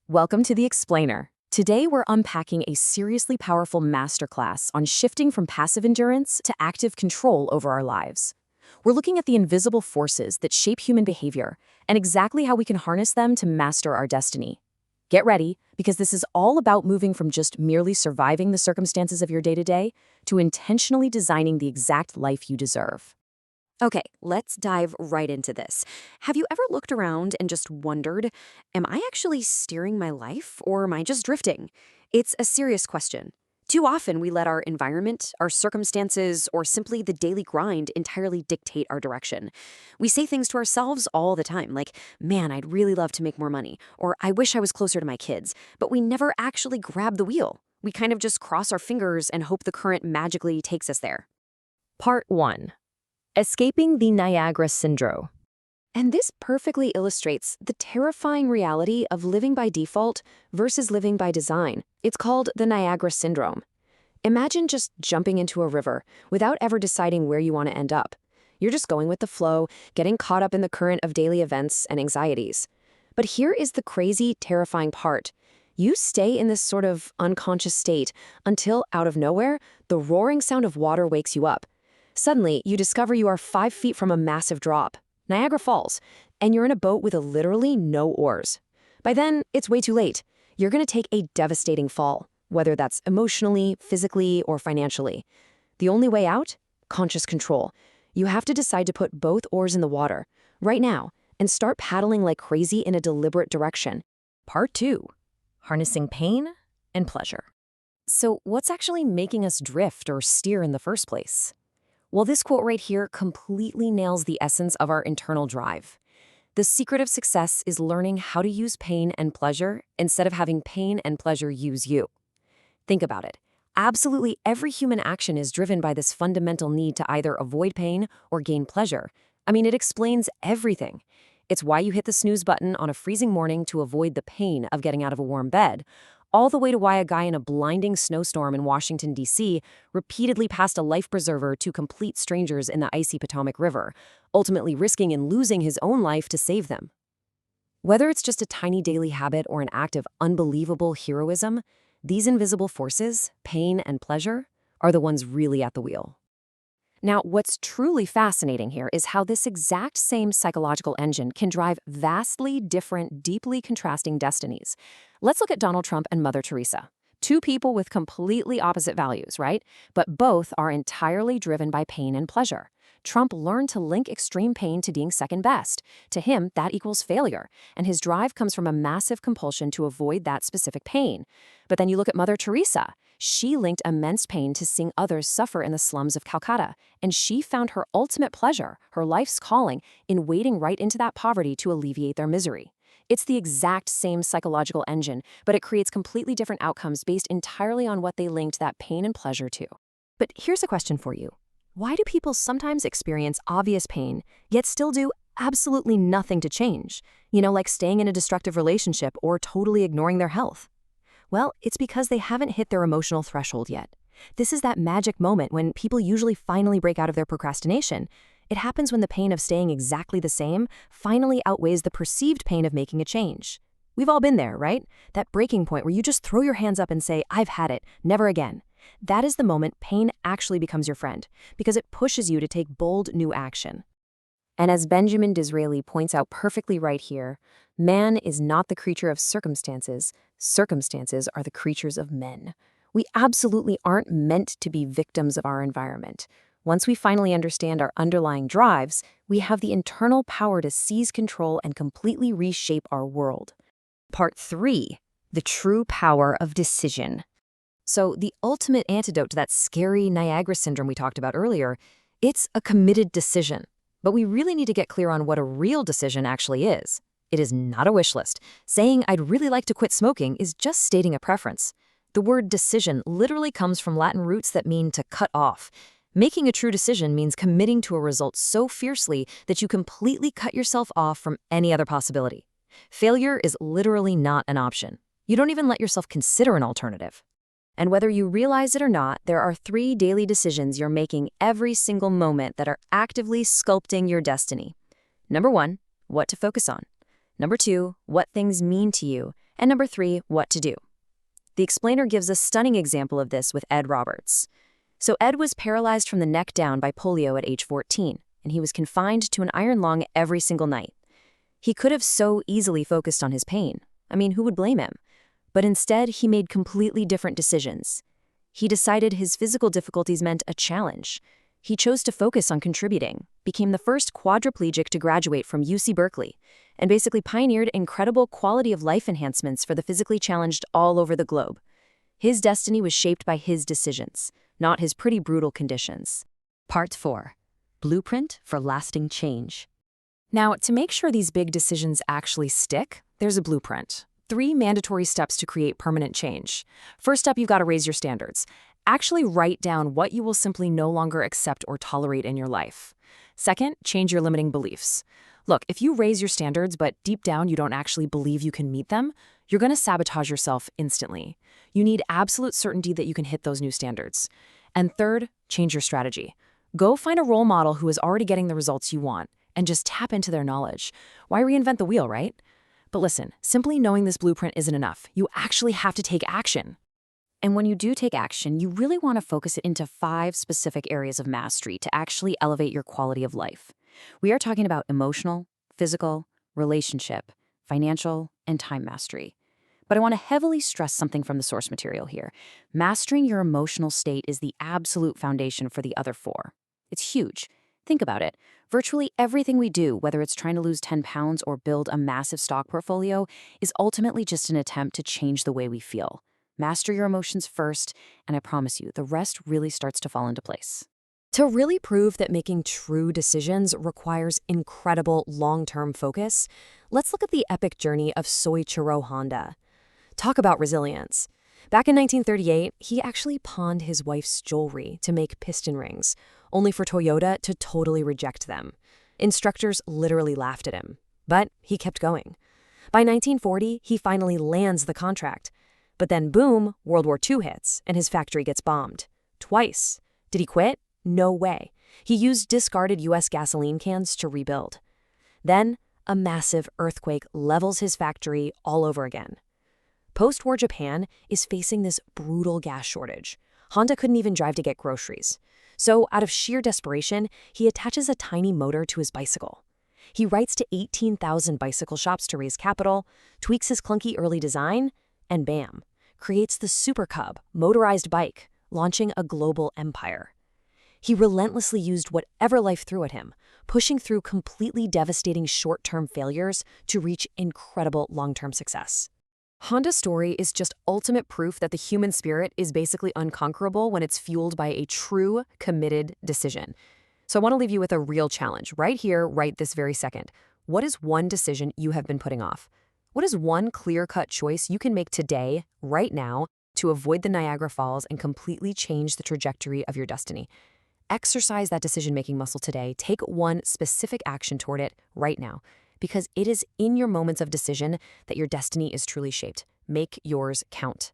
Welcome to The Explainer. Today we're unpacking a seriously powerful masterclass on shifting from passive endurance to active control over our lives. We're looking at the invisible forces that shape human behavior and exactly how we can harness them to master our destiny. Get ready, because this is all about moving from just merely surviving the circumstances of your day-to-day to intentionally designing the exact life you deserve. Okay, let's dive right into this. Have you ever looked around and just wondered, am I actually steering my life or am I just drifting? It's a serious question. Too often we let our environment, our circumstances, or simply the daily grind entirely dictate our direction. We say things to ourselves all the time, like, man, I'd really love to make more money, or I wish I was closer to my kids, but we never actually grab the wheel. We kind of just cross our fingers and hope the current magically takes us there. Part 1. Escaping the Niagara Syndrome. And this perfectly illustrates the terrifying reality of living by default versus living by design. It's called the Niagara Syndrome. Imagine just jumping into a river without ever deciding where you want to end up. You're just going with the flow, getting caught up in the current of daily events and anxieties. But here is the crazy, terrifying part. You stay in this sort of unconscious state until, out of nowhere, the roaring sound of water wakes you up. Suddenly, you discover you are 5 feet from a massive drop, Niagara Falls, and you're in a boat with literally no oars. By then, it's way too late. You're going to take a devastating fall, whether that's emotionally, physically, or financially. The only way out? Conscious control. You have to decide to put both oars in the water, right now, and start paddling like crazy in a deliberate direction. Part 2. Harnessing pain and pleasure. So what's actually making us drift or steer in the first place? Well, this quote right here completely nails the essence of our internal drive. The secret of success is learning how to use pain and pleasure instead of having pain and pleasure use you. Think about it. Absolutely every human action is driven by this fundamental need to either avoid pain or gain pleasure. I mean, it explains everything. It's why you hit the snooze button on a freezing morning to avoid the pain of getting out of a warm bed, all the way to why a guy in a blinding snowstorm in Washington, D.C. repeatedly passed a life preserver to complete strangers in the icy Potomac River, ultimately risking and losing his own life to save them. Whether it's just a tiny daily habit or an act of unbelievable heroism, these invisible forces, pain and pleasure, are the ones really at the wheel. Now, what's truly fascinating here is how this exact same psychological engine can drive vastly different, deeply contrasting destinies. Let's look at Donald Trump and Mother Teresa. Two people with completely opposite values, right? But both are entirely driven by pain and pleasure. Trump learned to link extreme pain to being second best. To him, that equals failure, and his drive comes from a massive compulsion to avoid that specific pain. But then you look at Mother Teresa. She linked immense pain to seeing others suffer in the slums of Calcutta, and she found her ultimate pleasure, her life's calling, in wading right into that poverty to alleviate their misery. It's the exact same psychological engine, but it creates completely different outcomes based entirely on what they linked that pain and pleasure to. But here's a question for you. Why do people sometimes experience obvious pain, yet still do absolutely nothing to change? Like staying in a destructive relationship or totally ignoring their health. Well, it's because they haven't hit their emotional threshold yet. This is that magic moment when people usually finally break out of their procrastination. It happens when the pain of staying exactly the same finally outweighs the perceived pain of making a change. We've all been there, right? That breaking point where you just throw your hands up and say, I've had it, never again. That is the moment pain actually becomes your friend, because it pushes you to take bold new action. And as Benjamin Disraeli points out perfectly right here, man is not the creature of circumstances. Circumstances are the creatures of men. We absolutely aren't meant to be victims of our environment. Once we finally understand our underlying drives, we have the internal power to seize control and completely reshape our world. Part 3. The true power of decision. So the ultimate antidote to that scary Niagara syndrome we talked about earlier, it's a committed decision. But we really need to get clear on what a real decision actually is. It is not a wish list. Saying I'd really like to quit smoking is just stating a preference. The word decision literally comes from Latin roots that mean to cut off. Making a true decision means committing to a result so fiercely that you completely cut yourself off from any other possibility. Failure is literally not an option. You don't even let yourself consider an alternative. And whether you realize it or not, there are 3 daily decisions you're making every single moment that are actively sculpting your destiny. Number 1, what to focus on. Number 2, what things mean to you. And number 3, what to do. The explainer gives a stunning example of this with Ed Roberts. So Ed was paralyzed from the neck down by polio at age 14, and he was confined to an iron lung every single night. He could have so easily focused on his pain. I mean, who would blame him? But instead, he made completely different decisions. He decided his physical difficulties meant a challenge. He chose to focus on contributing, became the first quadriplegic to graduate from UC Berkeley, and basically pioneered incredible quality of life enhancements for the physically challenged all over the globe. His destiny was shaped by his decisions, not his pretty brutal conditions. Part 4. Blueprint for lasting change. Now, to make sure these big decisions actually stick, there's a blueprint. 3 mandatory steps to create permanent change. First up, you've got to raise your standards. Actually write down what you will simply no longer accept or tolerate in your life. Second, change your limiting beliefs. Look, if you raise your standards, but deep down you don't actually believe you can meet them, you're going to sabotage yourself instantly. You need absolute certainty that you can hit those new standards. And third, change your strategy. Go find a role model who is already getting the results you want, and just tap into their knowledge. Why reinvent the wheel, right? But listen, simply knowing this blueprint isn't enough. You actually have to take action. And when you do take action, you really want to focus it into 5 specific areas of mastery to actually elevate your quality of life. We are talking about emotional, physical, relationship, financial, and time mastery. But I want to heavily stress something from the source material here. Mastering your emotional state is the absolute foundation for the other 4. It's huge. Think about it. Virtually everything we do, whether it's trying to lose 10 pounds or build a massive stock portfolio, is ultimately just an attempt to change the way we feel. Master your emotions first, and I promise you, the rest really starts to fall into place. To really prove that making true decisions requires incredible long-term focus, let's look at the epic journey of Soichiro Honda. Talk about resilience. Back in 1938, he actually pawned his wife's jewelry to make piston rings, only for Toyota to totally reject them. Instructors literally laughed at him, but he kept going. By 1940, he finally lands the contract. But then boom, World War II hits, and his factory gets bombed. Twice. Did he quit? No way. He used discarded U.S. gasoline cans to rebuild. Then, a massive earthquake levels his factory all over again. Post-war Japan is facing this brutal gas shortage. Honda couldn't even drive to get groceries. So, out of sheer desperation, he attaches a tiny motor to his bicycle. He writes to 18,000 bicycle shops to raise capital, tweaks his clunky early design, and bam, creates the Super Cub motorized bike, launching a global empire. He relentlessly used whatever life threw at him, pushing through completely devastating short-term failures to reach incredible long-term success. Honda's story is just ultimate proof that the human spirit is basically unconquerable when it's fueled by a true, committed decision. So I want to leave you with a real challenge right here, right this very second. What is one decision you have been putting off? What is one clear-cut choice you can make today, right now, to avoid the Niagara Falls and completely change the trajectory of your destiny? Exercise that decision-making muscle today. Take one specific action toward it right now, because it is in your moments of decision that your destiny is truly shaped. Make yours count.